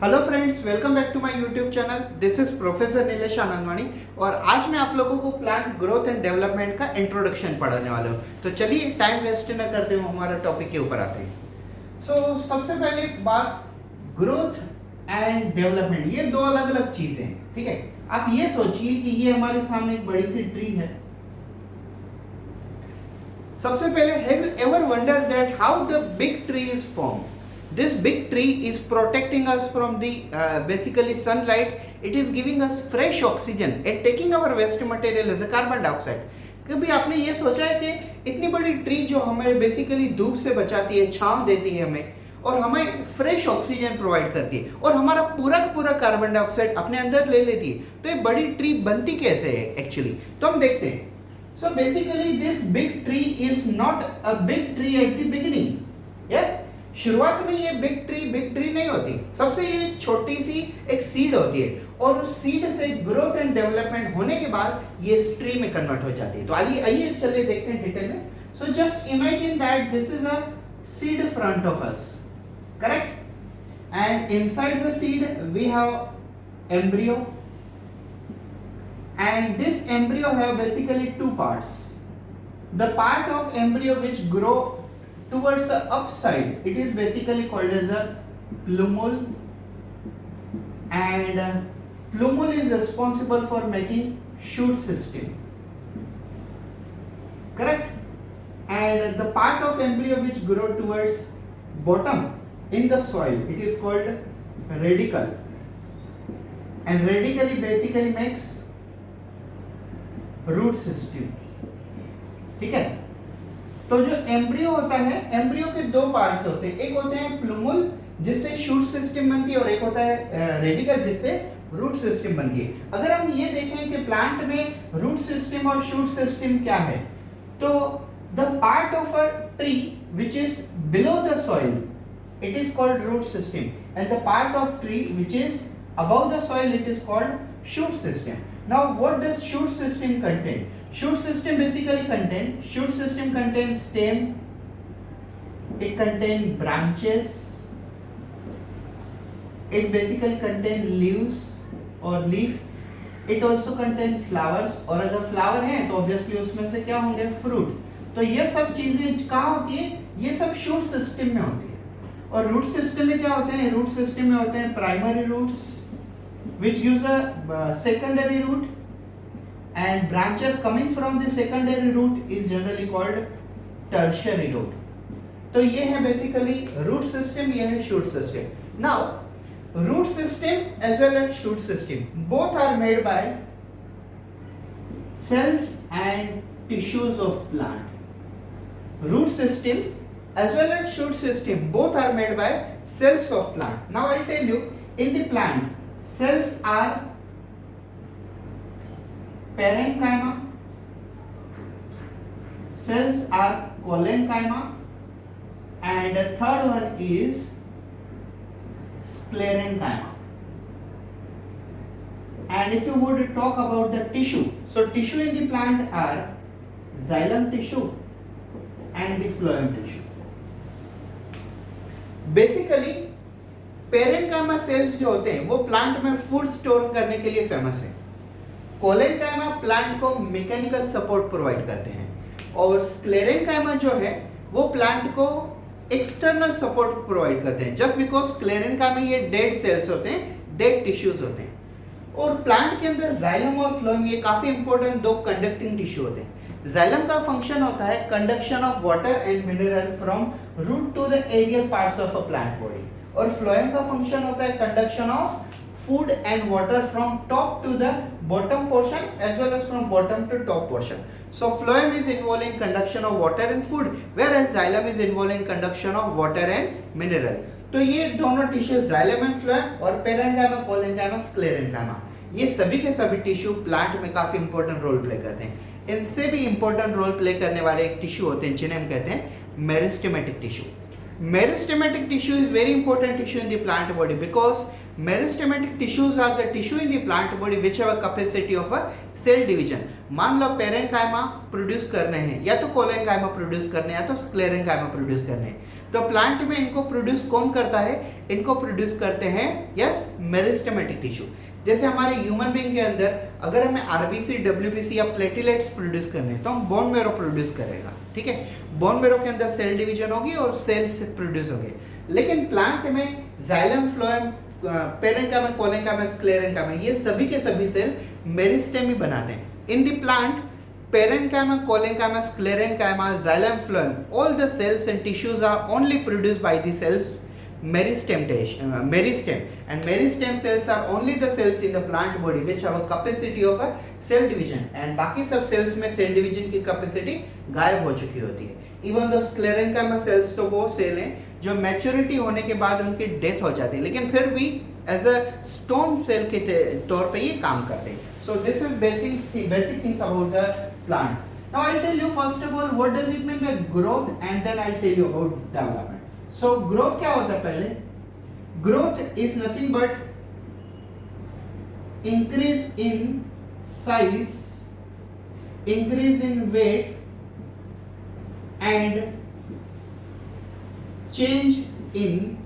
Hello friends, welcome back to my YouTube channel. This is professor Nilesh Anandwani और आज मैं आप लोगों को प्लांट ग्रोथ एंड डेवलपमेंट का इंट्रोडक्शन पढ़ाने वाला हूँ। तो चलिए टाइम वेस्ट न करते हुए हमारा टॉपिक के ऊपर आते हैं। सबसे पहले बात, ग्रोथ एंड डेवलपमेंट ये दो अलग अलग चीजें हैं, ठीक है। आप ये सोचिए कि ये हमारे सामने एक बड़ी सी ट्री है। सबसे पहले, have you ever wonder that how the big tree is form? This big tree is protecting us from the basically sunlight. It is giving us fresh oxygen and taking our waste material as a carbon dioxide. कभी आपने ये सोचा है कि इतनी बड़ी tree जो हमें बेसिकली धूप से बचाती है, छांव देती है हमें और हमें फ्रेश ऑक्सीजन प्रोवाइड करती है और हमारा पूरा का पूरा कार्बन डाइऑक्साइड अपने अंदर ले लेती है, तो ये बड़ी ट्री बनती कैसे है एक्चुअली? तो हम देखते हैं। So basically this big tree is not a big tree at the beginning. Yes, शुरुआत में ये बिग ट्री नहीं होती। सबसे ये छोटी सी एक सीड होती है और उस सीड से ग्रोथ एंड डेवलपमेंट होने के बाद ये ट्री में कन्वर्ट हो जाती है। तो आइए चलिए देखते हैं डिटेल में। So just imagine that this is a seed front of us, correct? And inside the seed we have embryo and this embryo have basically two parts. The part of embryo which grow towards the upside, it is basically called as a plumule, and plumule is responsible for making shoot system, correct? And the part of embryo which grow towards bottom in the soil, it is called radicle, and radicle basically makes root system, ठीक है। तो जो embryo होता है, embryo के दो parts होते हैं, एक होते हैं प्लूमुल जिससे शूट सिस्टम बनती है और एक होता है रेडिकल जिससे रूट सिस्टम बनती है। अगर हम ये देखें कि प्लांट में रूट सिस्टम और शूट सिस्टम क्या है, तो the part of a tree which is below the soil it is called root system and the part of tree which is above the soil it is called shoot system. Now what does shoot system contain? Shoot system basically contains stem, it contains branches, it basically contains leaves or leaf, it also contains flowers, और अगर flower है तो obviously उसमें से क्या होंगे? fruit। तो ये सब चीजें कहाँ होती है? ये सब shoot system में होती है। और root system में क्या होते हैं? root system में होते हैं primary roots which gives a secondary root, and branches coming from the secondary root is generally called tertiary root. तो ये है basically root system, ये है shoot system. Now root system as well as shoot system both are made by cells and tissues of plant. Root system as well as shoot system both are made by cells of plant. Now I'll tell you, in the plant cells are parenchyma, cells are collenchyma, and the third one is sclerenchyma. And if you would talk about the tissue, so tissue in the plant are xylem tissue and the phloem tissue. Basically parenchyma cells जो होते हैं वो plant में food store करने के लिए famous है। Collenchyma plant को मैकेनिकल सपोर्ट प्रोवाइड करते हैं और स्क्लेरेन्काइमा जो है वो प्लांट को एक्सटर्नल सपोर्ट प्रोवाइड करते हैं। जस्ट बिकॉज स्क्लेरेन्काइमा ये डेड सेल्स होते हैं, डेड टिश्यूज होते हैं। और प्लांट के अंदर जाइलम और फ्लोएम ये काफी इंपॉर्टेंट दो कंडक्टिंग टिश्यू होते हैं। जाइलम का फंक्शन होता है conduction of water and mineral from root to the aerial parts of a plant body, और फ्लोएम का फंक्शन होता है conduction of food and water from top to the bottom portion as well as from bottom to top portion. So phloem is involve in conduction of water and food, whereas xylem is involve in conduction of water and mineral. तो ये दोनों tissues xylem and phloem और parenchyma, collenchyma, sclerenchyma, ये सभी के सभी tissue plant में काफी इंपॉर्टेंट रोल प्ले करते हैं। इनसे भी इंपॉर्टेंट रोल प्ले करने वाले एक टिश्यू होते हैं जिन्हें हम कहते हैं meristematic tissue. Meristematic tissue is very important tissue in the plant body because meristematic tissues are the tissue in the plant body which have a capacity of a cell division. मान लो parenchyma produce करने हैं या तो collenchyma produce करने हैं या तो sclerenchyma produce करने हैं, तो प्लांट में इनको प्रोड्यूस कौन करता है? इनको प्रोड्यूस करते हैं यस मेरिस्टेमेटिक टिश्यू। जैसे हमारे ह्यूमन बीइंग के अंदर अगर हमें आरबीसी, डब्ल्यूबीसी या प्लेटलेट्स प्रोड्यूस करने हैं तो हम बोन मैरो प्रोड्यूस करेगा, ठीक है। बोन मैरो के अंदर सेल डिवीजन होगी और सेल्स प्रोड्यूस होंगे। लेकिन प्लांट में xylem, phloem, parenchyma, collenchyma, sclerenchyma, ये सभी के सभी सेल मेरिस्टेम ही बनाते हैं। In the plant, parenchyma, collenchyma, sclerenchyma, xylem, phloem, all the cells and tissues are only produced by the cells meristem, and meristem cells are only the cells in the plant body which have a capacity of a cell division, and बाकी सब cells में cell division की capacity गायब हो चुकी होती है। Even the sclerenchyma cells तो वो सेल हैं जो मैच्योरिटी होने के बाद उनकी डेथ हो जाती है, लेकिन फिर भी एज अ स्टोन सेल के तौर पे ये काम करते हैं। So this is basic things about the plant. Now I'll tell you first of all what does it mean by growth, and then I'll tell you about development. So growth क्या होता है? पहले growth is nothing but increase in size, increase in weight and change in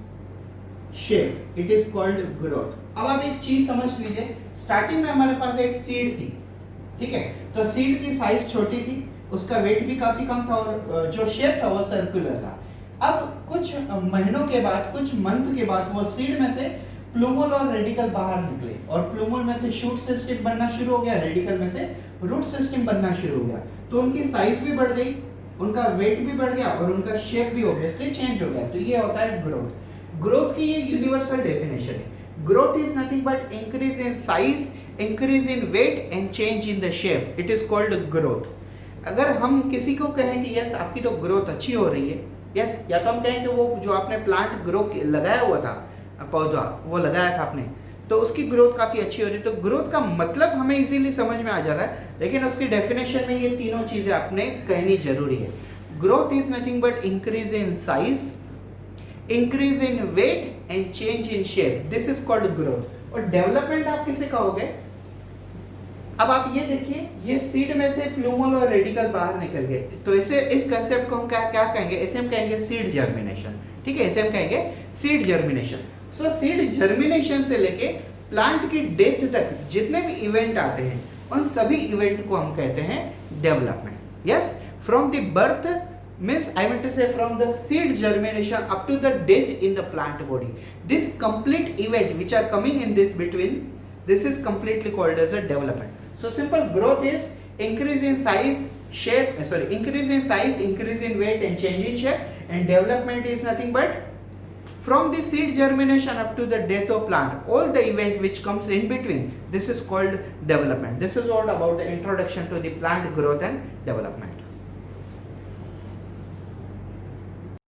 shape. It is called growth. अब आप एक चीज समझ लीजिए, स्टार्टिंग में हमारे पास एक सीड थी, ठीक है। तो सीड की साइज छोटी थी, उसका वेट भी काफी कम था और जो शेप था वो सर्कुलर था। अब कुछ महीनों के बाद, कुछ मंथ के बाद वो सीड में से प्लूमल और रेडिकल बाहर निकले और प्लूमल में से शूट सिस्टम बनना शुरू हो गया, रेडिकल में से रूट सिस्टम बनना शुरू हो गया। तो उनकी साइज भी बढ़ गई, उनका वेट भी बढ़ गया और उनका शेप भी ऑब्वियसली चेंज हो गया। तो ये होता है ग्रोथ। ग्रोथ की ये यूनिवर्सल डेफिनेशन है। Growth is nothing but increase in size, increase in weight and change in the shape. It is called growth. अगर हम किसी को कहें कि यस आपकी तो ग्रोथ अच्छी हो रही है, यस, या तो हम कहें कि वो जो आपने प्लांट ग्रो लगाया हुआ था, पौधा वो लगाया था आपने, तो उसकी ग्रोथ काफ़ी अच्छी हो रही है। तो ग्रोथ का मतलब हमें इजीली समझ में आ जाता है, लेकिन उसकी डेफिनेशन में ये तीनों चीज़ें आपने कहनी जरूरी है। Growth is nothing but increase in size, increase in weight and change in shape, this is called growth. और डेवलपमेंट आप किसे कहोगे? अब आप ये देखिए, ये सीड में से प्लूमल और रेडिकल बाहर निकल गए, तो इसे, इस कंसेप्ट को हम क्या कहेंगे? इसे हम कहेंगे सीड जर्मिनेशन, ठीक है। इसे हम कहेंगे सीड जर्मिनेशन। सो सीड जर्मिनेशन से लेके प्लांट की डेथ तक जितने भी इवेंट आते हैं, उन सभी इवेंट को हम कहते हैं development. Yes, from the birth means I want to say from the seed germination up to the death in the plant body, this complete event which are coming in this between, this is completely called as a development. So simple growth is increase in size, increase in size, increase in weight and change in shape, and development is nothing but from the seed germination up to the death of plant, all the event which comes in between, this is called development. This is all about the introduction to the plant growth and development.